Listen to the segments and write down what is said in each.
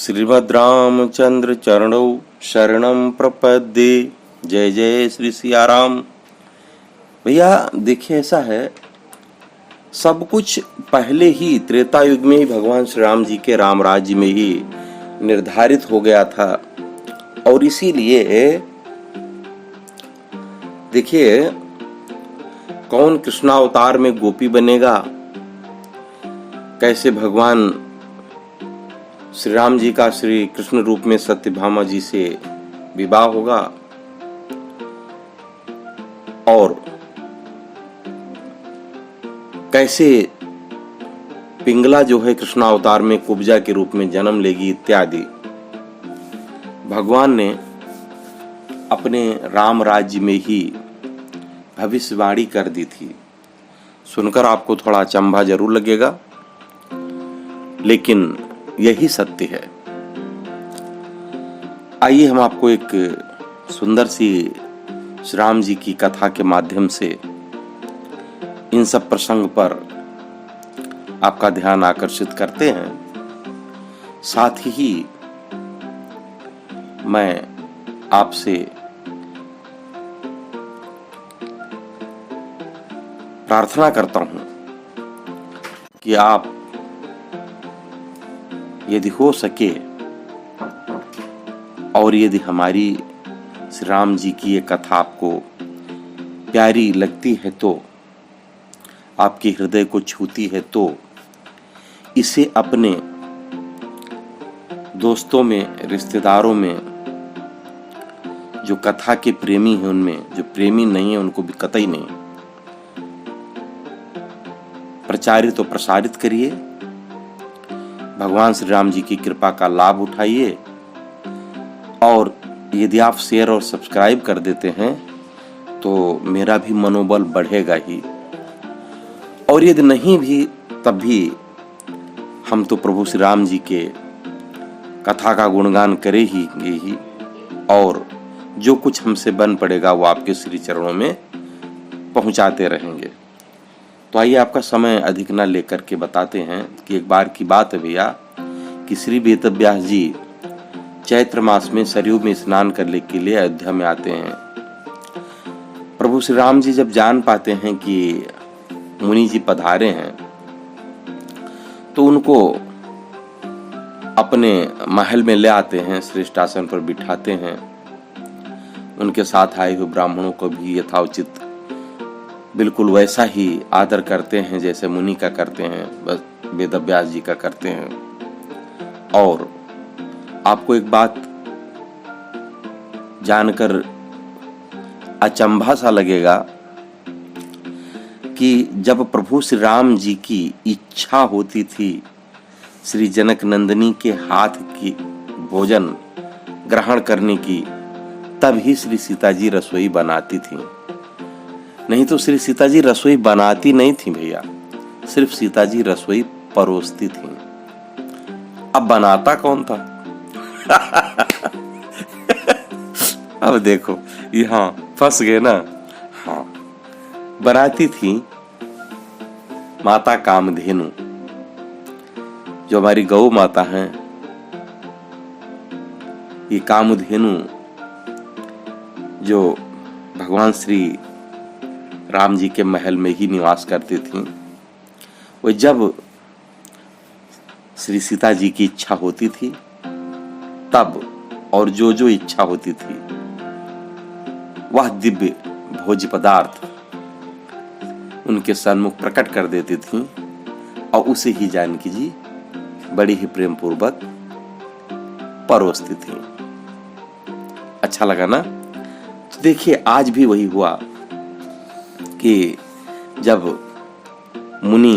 श्रीमद् रामचंद्र चरणौ शरणं प्रपद्ये। जय जय श्री सिया राम। भैया देखिए, ऐसा है, सब कुछ पहले ही त्रेता युग में ही भगवान श्री राम जी के राम राज्य में ही निर्धारित हो गया था। और इसीलिए देखिए, कौन कृष्णावतार में गोपी बनेगा, कैसे भगवान श्री राम जी का श्री कृष्ण रूप में सत्यभामा जी से विवाह होगा, और कैसे पिंगला जो है कृष्णावतार में कुब्जा के रूप में जन्म लेगी इत्यादि भगवान ने अपने राम राज्य में ही भविष्यवाणी कर दी थी। सुनकर आपको थोड़ा अचंभा जरूर लगेगा, लेकिन यही सत्य है। आइए हम आपको एक सुंदर सी श्री राम जी की कथा के माध्यम से इन सब प्रसंग पर आपका ध्यान आकर्षित करते हैं। साथ ही मैं आपसे प्रार्थना करता हूं कि आप यदि हो सके और यदि हमारी श्री राम जी की ये कथा आपको प्यारी लगती है, तो आपके हृदय को छूती है, तो इसे अपने दोस्तों में, रिश्तेदारों में, जो कथा के प्रेमी हैं उनमें, जो प्रेमी नहीं है उनको भी कतई नहीं, प्रचारित और प्रसारित करिए। भगवान श्री राम जी की कृपा का लाभ उठाइए। और यदि आप शेयर और सब्सक्राइब कर देते हैं तो मेरा भी मनोबल बढ़ेगा ही, और यदि नहीं भी तब भी हम तो प्रभु श्री राम जी के कथा का गुणगान करेंगे ही, और जो कुछ हमसे बन पड़ेगा वो आपके श्री चरणों में पहुंचाते रहेंगे। तो आइए आपका समय अधिक न लेकर के बताते हैं कि एक बार की बात है भैया कि श्री वेदव्यास जी चैत्र मास में सरयू में स्नान करने के लिए अयोध्या में आते हैं। प्रभु श्री राम जी जब जान पाते हैं कि मुनि जी पधारे हैं, तो उनको अपने महल में ले आते हैं, श्रेष्ठ आसन पर बिठाते हैं। उनके साथ आए हुए ब्राह्मणों को भी यथाउचित बिल्कुल वैसा ही आदर करते हैं जैसे मुनि का करते हैं, बस वेदव्यास जी का करते हैं। और आपको एक बात जानकर अचंभा सा लगेगा कि जब प्रभु श्री राम जी की इच्छा होती थी श्री जनक नंदिनी के हाथ की भोजन ग्रहण करने की, तभी श्री सीता जी रसोई बनाती थी। नहीं तो श्री सीता जी रसोई बनाती नहीं थी भैया, सिर्फ सीता जी रसोई परोसती थी। अब बनाता कौन था? अब देखो यहाँ फंस गए ना। हाँ, बनाती थी माता कामधेनु, जो हमारी गौ माता है। ये कामधेनु जो भगवान श्री राम जी के महल में ही निवास करती थी, वो जब श्री सीता जी की इच्छा होती थी तब, और जो जो इच्छा होती थी वह दिव्य भोज्य पदार्थ उनके सन्मुख प्रकट कर देती थी, और उसे ही जानकी जी बड़ी ही प्रेम पूर्वक परोसती थी। अच्छा लगा ना? तो देखिए, आज भी वही हुआ कि जब मुनि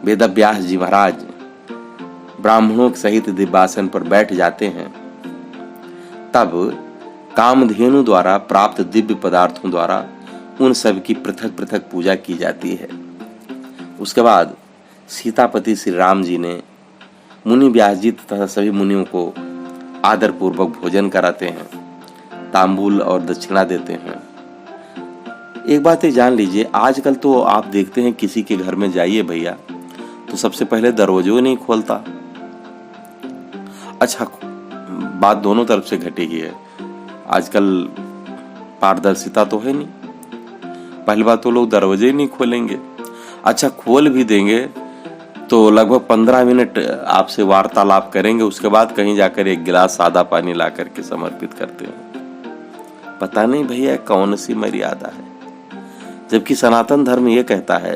वेदव्यास जी महाराज ब्राह्मणों के सहित दिव्यासन पर बैठ जाते हैं, तब कामधेनु द्वारा प्राप्त दिव्य पदार्थों द्वारा उन सब की पृथक पृथक पूजा की जाती है। उसके बाद सीतापति श्री राम जी ने मुनि व्यास जी तथा सभी मुनियों को आदर पूर्वक भोजन कराते हैं, तांबूल और दक्षिणा देते हैं। एक बात ये जान लीजिए, आजकल तो आप देखते हैं किसी के घर में जाइए भैया, तो सबसे पहले दरवाजे नहीं खोलता, अच्छा, बात दोनों तरफ से घटी ही है। आजकल पारदर्शिता तो है नहीं। पहली बात तो लोग दरवाजे ही नहीं खोलेंगे। अच्छा, खोल भी देंगे तो लगभग 15 मिनट आपसे वार्तालाप करेंगे, उसके बाद कहीं जाकर एक गिलास सादा पानी ला करके समर्पित करते हैं। पता नहीं भैया कौन सी मर्यादा है। जबकि सनातन धर्म ये कहता है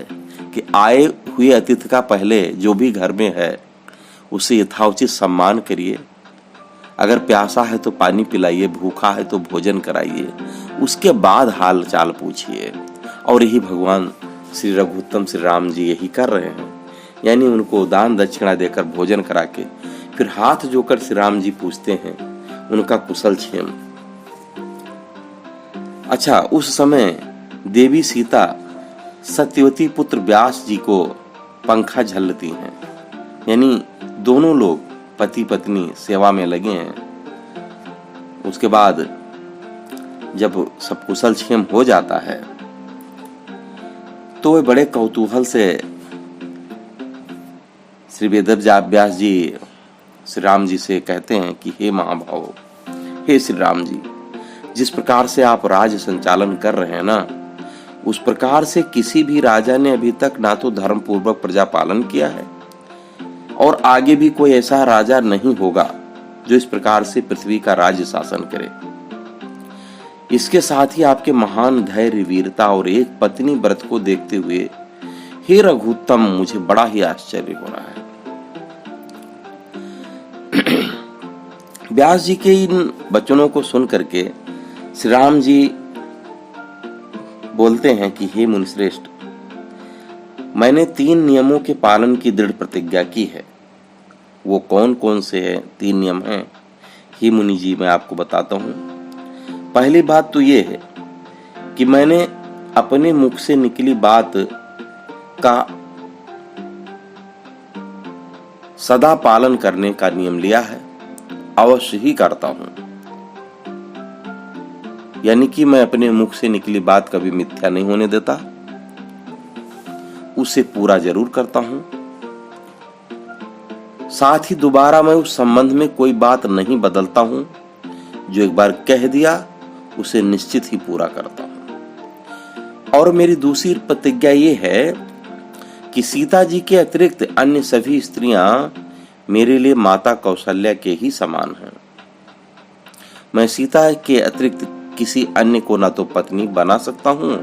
कि आए हुए अतिथि का पहले जो भी घर में है उसे यथाउचित सम्मान करिए। अगर प्यासा है तो पानी पिलाइए, भूखा है तो भोजन कराइए, उसके बाद हाल चाल पूछिए। और यही भगवान श्री रघुत्तम श्री राम जी यही कर रहे हैं। यानी उनको दान दक्षिणा देकर भोजन करा के फिर हाथ जोकर श्री राम जी पूछते हैं उनका कुशल क्षेम। अच्छा, उस समय देवी सीता सत्यवती पुत्र व्यास जी को पंखा झलती हैं। यानी दोनों लोग पति पत्नी सेवा में लगे हैं। उसके बाद जब सब कुशल क्षेम हो जाता है तो वे बड़े कौतूहल से श्री वेदव्यास जी श्री राम जी से कहते हैं कि हे महाभाव, हे श्री राम जी, जिस प्रकार से आप राज्य संचालन कर रहे हैं ना, उस प्रकार से किसी भी राजा ने अभी तक ना तो धर्म पूर्वक प्रजा पालन किया है और आगे भी कोई ऐसा राजा नहीं होगा जो इस प्रकार से पृथ्वी का राज्य शासन करे। इसके साथ ही आपके महान धैर्य, वीरता और एक पत्नी व्रत को देखते हुए हे रघुत्तम मुझे बड़ा ही आश्चर्य हो रहा है। व्यास जी के इन वचनों को सुन करके श्री राम जी बोलते हैं कि हे मुनिश्रेष्ठ, मैंने 3 नियमों के पालन की दृढ़ प्रतिज्ञा की है। वो कौन कौन से हैं? 3 नियम हैं। हे मुनि जी, मैं आपको बताता हूं। पहली बात तो ये है कि मैंने अपने मुख से निकली बात का सदा पालन करने का नियम लिया है, अवश्य ही करता हूं। यानी कि मैं अपने मुख से निकली बात कभी मिथ्या नहीं होने देता, उसे पूरा जरूर करता हूं। साथ ही दोबारा मैं उस संबंध में कोई बात नहीं बदलता हूं। जो एक बार कह दिया उसे निश्चित ही पूरा करता हूं। और मेरी दूसरी प्रतिज्ञा ये है कि सीता जी के अतिरिक्त अन्य सभी स्त्रियां मेरे लिए माता कौशल्या के ही समान हैं। मैं सीता के अतिरिक्त किसी अन्य को ना तो पत्नी बना सकता हूं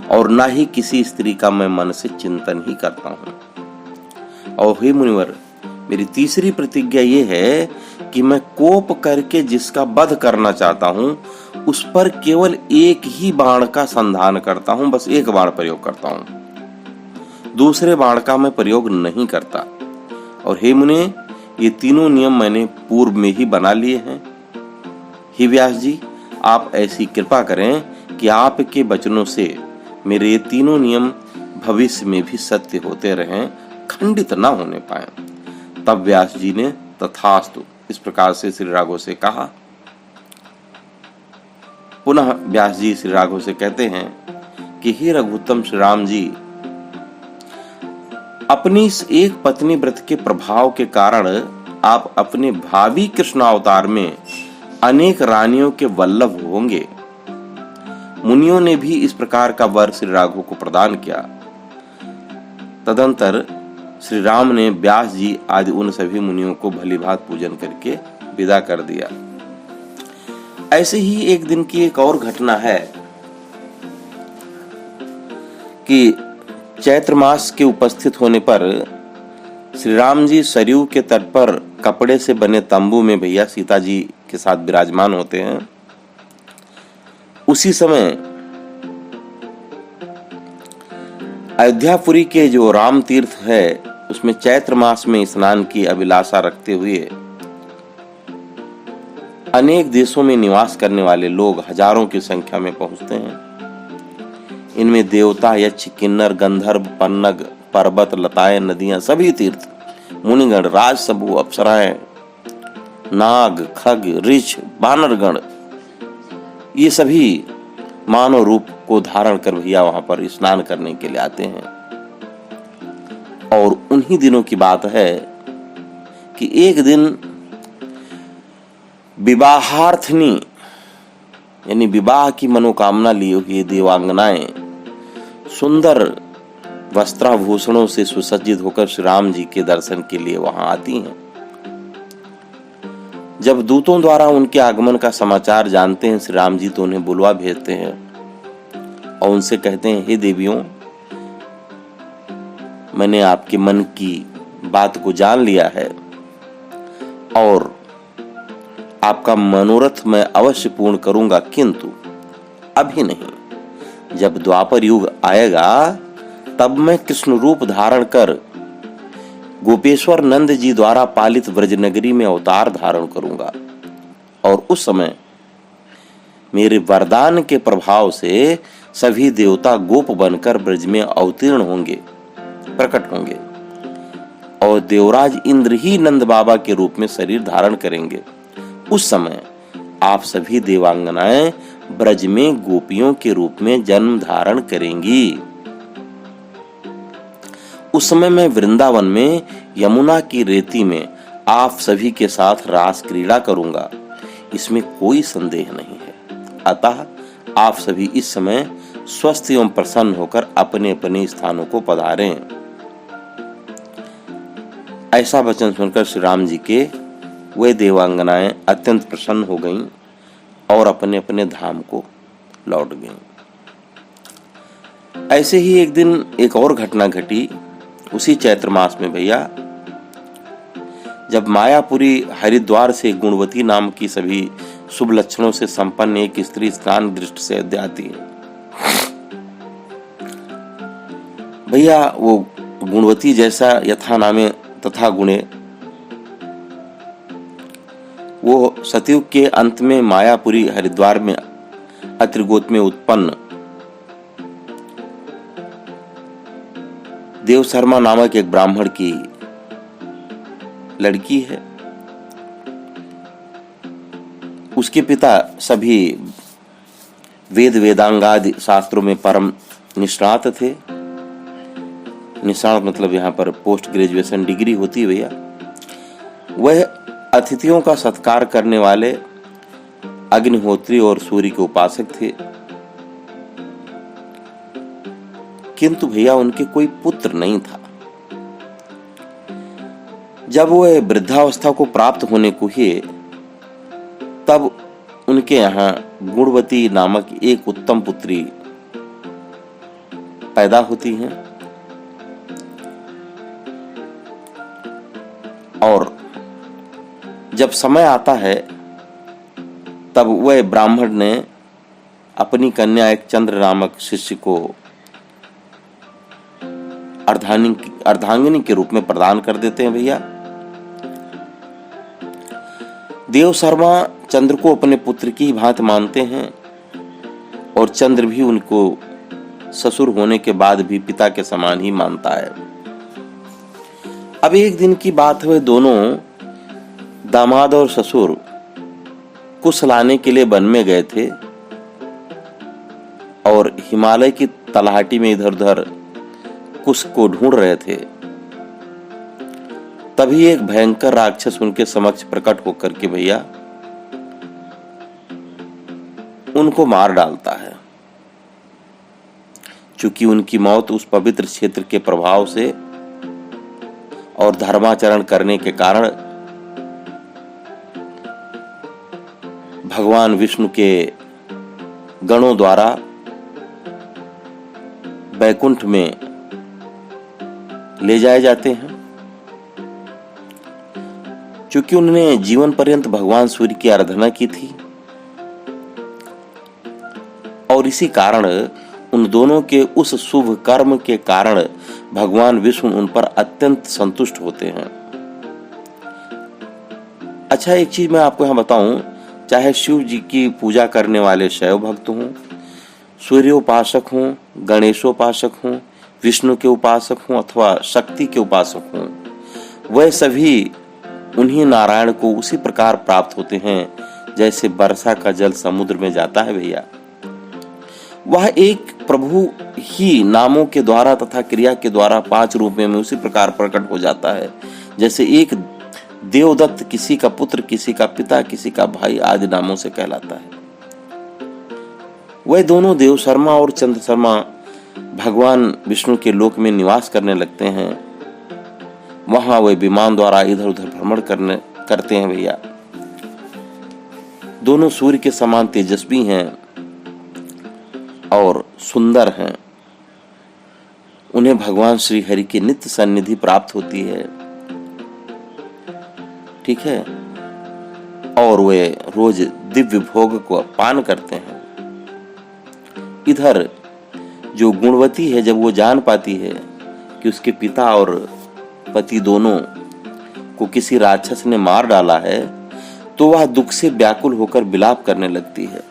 और ना ही किसी स्त्री का मैं मन से चिंतन ही करता हूं। और हे मुनिवर, मेरी तीसरी प्रतिज्ञा ये है कि मैं कोप करके जिसका वध करना चाहता हूं उस पर केवल एक ही बाण का संधान करता हूं, बस एक बाण प्रयोग करता हूं, दूसरे बाण का मैं प्रयोग नहीं करता। और हे मुने, ये तीनों नियम मैंने पूर्व में ही बना लिए हैं। हे व्यास जी, आप ऐसी कृपा करें कि आपके वचनों से मेरे ये तीनों नियम भविष्य में भी सत्य होते रहें, खंडित ना होने पाए। तब व्यास जी ने तथास्तु इस प्रकार से श्री राघव से कहा। पुनः व्यास जी श्री राघव से कहते हैं कि हे रघुत्तम श्री राम जी, अपनी इस एक पत्नी व्रत के प्रभाव के कारण आप अपने भावी कृष्ण अवतार में अनेक रानियों के वल्लभ होंगे। मुनियों ने भी इस प्रकार का वर श्री राघव को प्रदान किया। तदंतर श्री राम ने व्यास जी आदि उन सभी मुनियों को भलीभांति पूजन करके विदा कर दिया। ऐसे ही एक दिन की एक और घटना है कि चैत्र मास के उपस्थित होने पर श्री राम जी सरयू के तट पर कपड़े से बने तंबू में भैया सीता जी के साथ विराजमान होते हैं। उसी समय अयोध्यापुरी के जो राम तीर्थ है उसमें चैत्र मास में स्नान की अभिलाषा रखते हुए अनेक देशों में निवास करने वाले लोग हजारों की संख्या में पहुंचते हैं। इनमें देवता, यक्ष, किन्नर, गंधर्व, पन्नग, पर्वत, लताएं, नदियां, सभी तीर्थ, मुनिगण, राज समूह, अप्सराएं, नाग, खग, ऋष, वानरगण, ये सभी मानव रूप को धारण कर भैया वहां पर स्नान करने के लिए आते हैं। और उन्हीं दिनों की बात है कि एक दिन विवाहार्थनी यानी विवाह की मनोकामना लिए हुए देवांगनाएं सुंदर वस्त्राभूषणों से सुसज्जित होकर श्री राम जी के दर्शन के लिए वहां आती हैं। जब दूतों द्वारा उनके आगमन का समाचार जानते हैं श्री राम जी तो उन्हें बुलवा भेजते हैं और उनसे कहते हैं, हे देवियों, मैंने आपके मन की बात को जान लिया है और आपका मनोरथ मैं अवश्य पूर्ण करूंगा, किंतु अभी नहीं। जब द्वापर युग आएगा तब मैं कृष्ण रूप धारण कर गोपेश्वर नंद जी द्वारा पालित ब्रजनगरी में अवतार धारण करूंगा और उस समय मेरे वरदान के प्रभाव से सभी देवता गोप बनकर ब्रज में अवतीर्ण होंगे, प्रकट होंगे और देवराज इंद्र ही नंद बाबा के रूप में शरीर धारण करेंगे। उस समय आप सभी देवांगनाएं ब्रज में गोपियों के रूप में जन्म धारण करेंगी। उस समय मैं वृंदावन में यमुना की रेती में आप सभी के साथ रास क्रीड़ा करूंगा, इसमें कोई संदेह नहीं है। अतः आप सभी इस समय स्वस्थ एवं प्रसन्न होकर अपने अपने स्थानों को पधारें। ऐसा वचन सुनकर श्री राम जी के वे देवांगनाएं अत्यंत प्रसन्न हो गईं और अपने अपने धाम को लौट गईं। ऐसे ही एक दिन एक और घटना घटी उसी चैत्र मास में भैया, जब मायापुरी हरिद्वार से गुणवती नाम की सभी शुभ लक्षणों से संपन्न एक स्त्री स्नान दृष्टि से अयोध्या आती है। भैया वो गुणवती जैसा यथा नामे तथा गुणे, वो सतयुग के अंत में मायापुरी हरिद्वार में अत्रिगोत में उत्पन्न देव शर्मा नामक एक ब्राह्मण की लड़की है। उसके पिता सभी वेद वेदांगादि शास्त्रों में परम निष्णात थे। निष्णात मतलब यहाँ पर पोस्ट ग्रेजुएशन डिग्री होती है भैया। वह अतिथियों का सत्कार करने वाले अग्निहोत्री और सूर्य के उपासक थे, किंतु भैया उनके कोई पुत्र नहीं था। जब वह वृद्धावस्था को प्राप्त होने को हुए तब उनके यहाँ गुणवती नामक एक उत्तम पुत्री पैदा होती हैं और जब समय आता है तब वह ब्राह्मण ने अपनी कन्या एक चंद्र नामक शिष्य को अर्धांगिनी के रूप में प्रदान कर देते हैं भैया। देव शर्मा चंद्र को अपने पुत्र की भांति मानते हैं और चंद्र भी उनको ससुर होने के बाद भी पिता के समान ही मानता है। अब एक दिन की बात है, दोनों दामाद और ससुर कुश लाने के लिए वन में गए थे और हिमालय की तलहटी में इधर उधर कुश को ढूंढ रहे थे। तभी एक भयंकर राक्षस उनके समक्ष प्रकट होकर के भैया उनको मार डालता है। चूंकि उनकी मौत उस पवित्र क्षेत्र के प्रभाव से और धर्माचरण करने के कारण भगवान विष्णु के गणों द्वारा वैकुंठ में ले जाए जाते हैं। चूंकि उन्होंने जीवन पर्यंत भगवान सूर्य की आराधना की थी और इसी कारण उन दोनों के उस शुभ कर्म के कारण भगवान विष्णु उन पर अत्यंत संतुष्ट होते हैं। अच्छा, एक चीज मैं आपको यहां बताऊं, चाहे शिव जी की पूजा करने वाले शैव भक्त हों, सूर्योपासक हों, गणेशोपासक हों, विष्णु के उपासक हों अथवा शक्ति के उपासक हों, वह सभी उन्हीं नारायण को उसी प्रकार प्राप्त होते हैं जैसे वर्षा का जल समुद्र में जाता है भैया। वह एक प्रभु ही नामों के द्वारा तथा क्रिया के द्वारा 5 रूप में उसी प्रकार प्रकट हो जाता है। जैसे एक देवदत्त किसी का पुत्र, किसी का पिता, किसी का भाई आदि नामों से कहलाता है। वह दोनों देव शर्मा और चंद्र शर्मा भगवान विष्णु के लोक में निवास करने लगते हैं। वहां वे विमान द्वारा इधर उधर भ्रमण करते हैं भैया। दोनों सूर्य के समान तेजस्वी हैं और सुंदर हैं। उन्हें भगवान श्री हरि की नित्य सन्निधि प्राप्त होती है, ठीक है, और वे रोज दिव्य भोग को पान करते हैं। इधर जो गुणवती है, जब वो जान पाती है कि उसके पिता और पति दोनों को किसी राक्षस ने मार डाला है, तो वह दुख से व्याकुल होकर विलाप करने लगती है।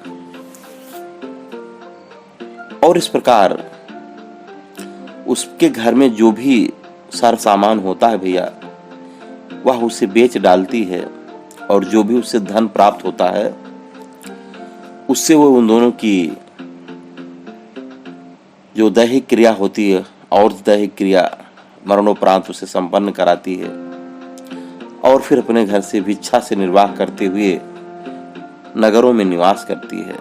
और इस प्रकार उसके घर में जो भी सारा सामान होता है भैया, वह उसे बेच डालती है, और जो भी उससे धन प्राप्त होता है उससे वो उन दोनों की जो दैहिक क्रिया होती है और दैहिक क्रिया मरणोपरांत उसे संपन्न कराती है, और फिर अपने घर से भिक्षा से निर्वाह करते हुए नगरों में निवास करती है।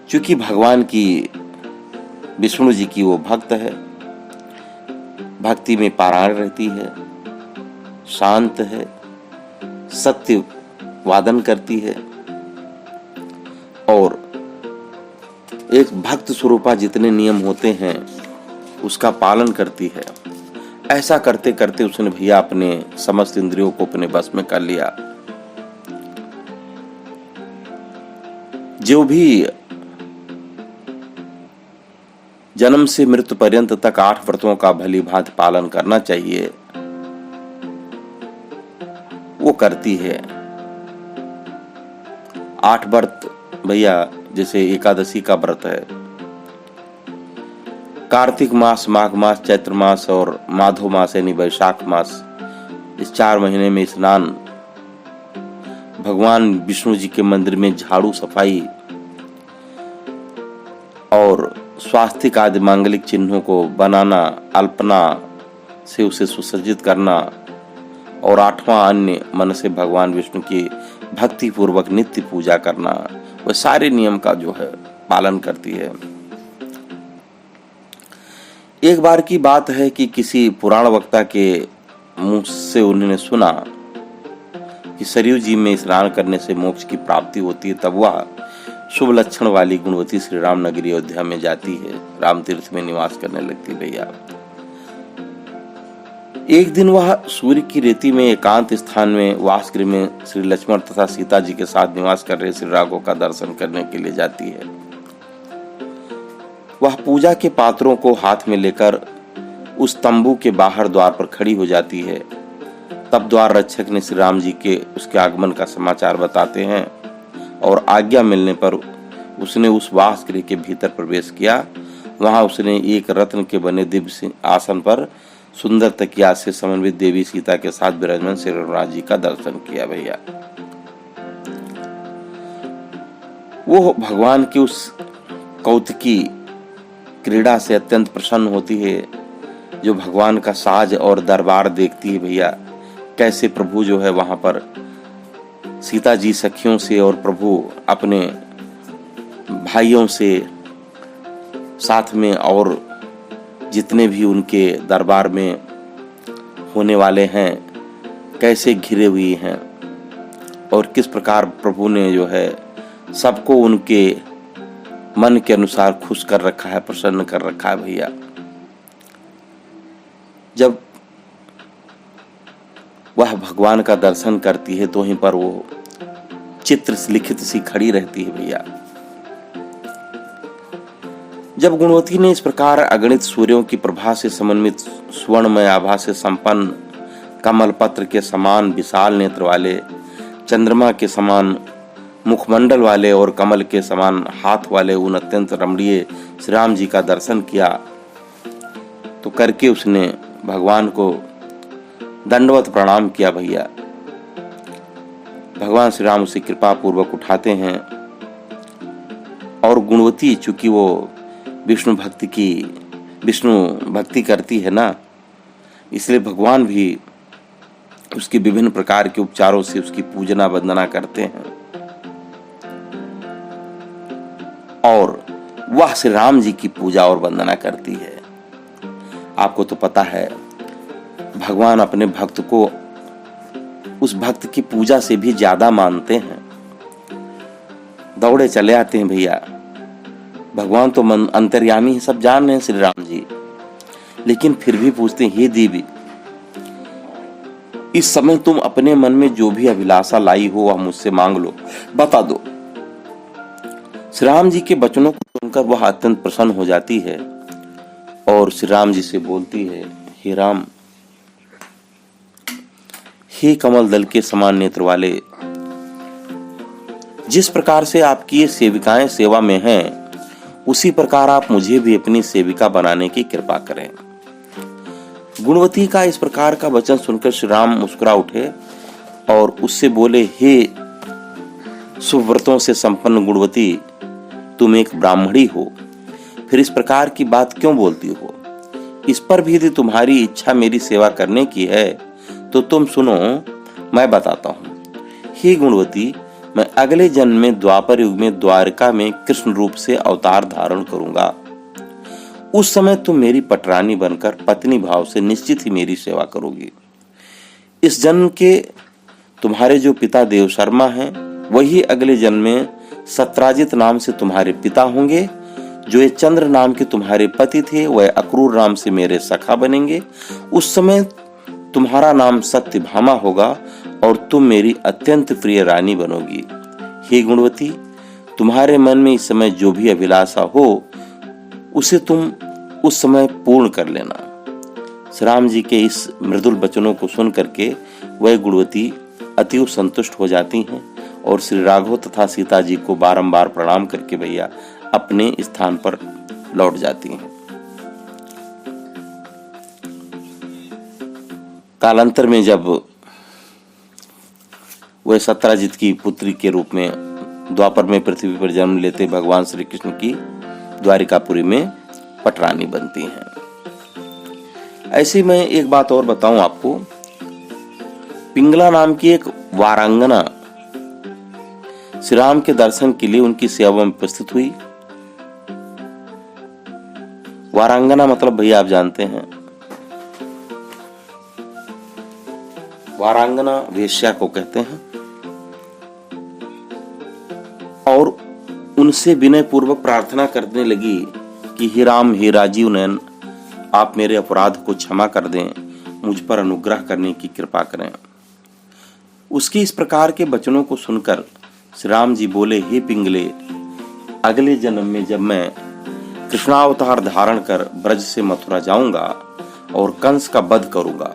चूंकि भगवान की विष्णु जी की वो भक्त है, भक्ति में पारायण रहती है, शांत है, सत्य वादन करती है, और एक भक्त स्वरूपा जितने नियम होते हैं उसका पालन करती है। ऐसा करते करते उसने भैया अपने समस्त इंद्रियों को अपने बस में कर लिया। जो भी जन्म से मृत्यु पर्यंत तक 8 व्रतों का भली भांति पालन करना चाहिए, वो करती है। 8 व्रत भैया, जैसे एकादशी का व्रत है, कार्तिक मास, माघ मास, चैत्र मास और माधव मास यानी वैशाख मास, इस 4 महीने में स्नान, भगवान विष्णु जी के मंदिर में झाड़ू सफाई और स्वास्तिक आदि मांगलिक चिन्हों को बनाना, अल्पना से उसे सुसज्जित करना, और 8वां अन्य मन से भगवान विष्णु की भक्ति पूर्वक नित्य पूजा करना, वह सारे नियम का जो है पालन करती है। एक बार की बात है कि किसी पुराण वक्ता के मुंह से उन्होंने सुना कि सरयू जी में स्नान करने से मोक्ष की प्राप्ति होती है। तब वह शुभ लक्षण वाली गुणवती श्री राम नगरी अयोध्या में जाती है, राम तीर्थ में निवास करने लगती भैया। एक दिन वह सूर्य की रेती में एकांत स्थान में वासगृह में श्री लक्ष्मण तथा सीता जी के साथ निवास कर रहे श्री राघव का दर्शन करने के लिए जाती है। वह पूजा के पात्रों को हाथ में लेकर उस तंबू के बाहर द्वार पर खड़ी हो जाती है। तब द्वार रक्षक ने श्री राम जी के उसके आगमन का समाचार बताते हैं, और आज्ञा मिलने पर उसने उस वासगृह के भीतर प्रवेश किया। वहां उसने एक रत्न के बने दिव्य आसन पर सुंदर तकिया से समन्वित देवी सीता के साथ विराजमान श्री रघुनाथ जी का दर्शन किया भैया। वो भगवान की उस कौतुकी क्रीड़ा से अत्यंत प्रसन्न होती है। जो भगवान का साज और दरबार देखती है भैया, कैसे प्रभु जो है वहां पर सीता जी सखियों से और प्रभु अपने भाइयों से साथ में और जितने भी उनके दरबार में होने वाले हैं कैसे घिरे हुए हैं, और किस प्रकार प्रभु ने जो है सबको उनके मन के अनुसार खुश कर रखा है, प्रसन्न कर रखा है भैया। जब वह भगवान का दर्शन करती है तो वहीं पर वो चित्र लिखित सी खड़ी रहती है भैया। जब गुणवती ने इस प्रकार अगणित सूर्यों की प्रभा से समन्वित स्वर्णमय आभा से संपन्न कमल पत्र के समान विशाल नेत्र वाले, चंद्रमा के समान मुखमंडल वाले और कमल के समान हाथ वाले उन अत्यंत रमणीय श्री राम जी का दर्शन किया, तो करके उसने भगवान को दंडवत प्रणाम किया भैया। भगवान श्री राम उसे कृपा पूर्वक उठाते हैं, और गुणवती चूंकि वो विष्णु भक्ति करती है ना, इसलिए भगवान भी उसके विभिन्न प्रकार के उपचारों से उसकी पूजना वंदना करते हैं और वह श्री राम जी की पूजा और वंदना करती है। आपको तो पता है भगवान अपने भक्त को उस भक्त की पूजा से भी ज्यादा मानते हैं। दौड़े चले आते हैं भैया, भगवान तो अंतर्यामी है, सब जान रहे हैं श्री राम जी, लेकिन फिर भी पूछते हैं, हे देवी इस समय तुम अपने मन में जो भी अभिलाषा लाई हो वह मुझसे मांग लो, बता दो। श्री राम जी के वचनों को सुनकर वह अत्यंत प्रसन्न हो जाती है और श्री राम जी से बोलती है, हे राम, हे कमल दल के समान नेत्र वाले, जिस प्रकार से आपकी ये सेविकाएं सेवा में हैं, उसी प्रकार आप मुझे भी अपनी सेविका बनाने की कृपा करें। गुणवती का इस प्रकार का वचन सुनकर श्री राम मुस्कुरा उठे और उससे बोले, हे सुव्रतों से संपन्न गुणवती, तुम एक ब्राह्मणी हो, फिर इस प्रकार की बात क्यों बोलती हो? इस पर भी यदि तुम्हारी इच्छा मेरी सेवा करने की है तो तुम सुनो, मैं बताता हूँ। हे गुणवती, मैं अगले जन्म में द्वापर युग में द्वारका में कृष्ण रूप से अवतार धारण करूंगा। उस समय तुम मेरी पटरानी बनकर पत्नी भाव से निश्चित ही मेरी सेवा करोगी। इस जन्म के तुम्हारे जो पिता देव शर्मा हैं, वही अगले जन्म में सत्राजित नाम से तुम्हारे पिता होंगे। जो ये चंद्र नाम के तुम्हारे पति थे, वह अक्रूर नाम से मेरे सखा बनेंगे। उस समय तुम्हारा नाम सत्यभामा होगा और तुम मेरी अत्यंत प्रिय रानी बनोगी। हे गुणवती, तुम्हारे मन में इस समय जो भी अभिलाषा हो उसे तुम उस समय पूर्ण कर लेना। श्री राम जी के इस मृदुल वचनों को सुन करके वह गुणवती अति संतुष्ट हो जाती हैं और श्री राघव तथा सीता जी को बारंबार प्रणाम करके भैया अपने स्थान पर लौट जाती हैं। कालांतर में जब वह सत्राजित की पुत्री के रूप में द्वापर में पृथ्वी पर जन्म लेते भगवान श्री कृष्ण की द्वारिकापुरी में पटरानी बनती हैं। ऐसे में एक बात और बताऊं आपको, पिंगला नाम की एक वारांगना श्री राम के दर्शन के लिए उनकी सेवा में उपस्थित हुई। वारांगना मतलब भैया आप जानते हैं, वारांगना वेश्या को कहते हैं। और उनसे विनय पूर्वक प्रार्थना करने लगी कि हे राम, हे राजीव नयन, आप मेरे अपराध को क्षमा कर दें, मुझ पर अनुग्रह करने की कृपा करें। उसके इस प्रकार के वचनों को सुनकर श्री राम जी बोले, हे पिंगले, अगले जन्म में जब मैं कृष्णावतार धारण कर ब्रज से मथुरा जाऊंगा और कंस का वध करूंगा,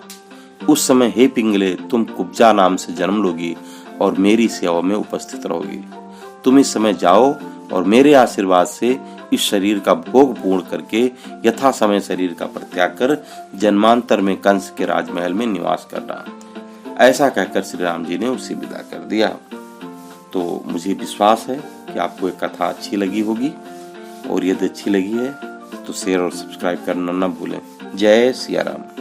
उस समय हे पिंगले, तुम कुब्जा नाम से जन्म लोगी और मेरी सेवा में उपस्थित रहोगी। तुम इस समय जाओ और मेरे आशीर्वाद से इस शरीर का भोग पूर्ण करके यथा समय शरीर का परित्याग कर जन्मांतर में कंस के राजमहल में निवास करना। ऐसा कहकर श्री राम जी ने उसे विदा कर दिया। तो मुझे विश्वास है कि आपको एक कथा अच्छी लगी होगी और यदि अच्छी लगी है तो शेयर और सब्सक्राइब करना न भूलें। जय सिया राम।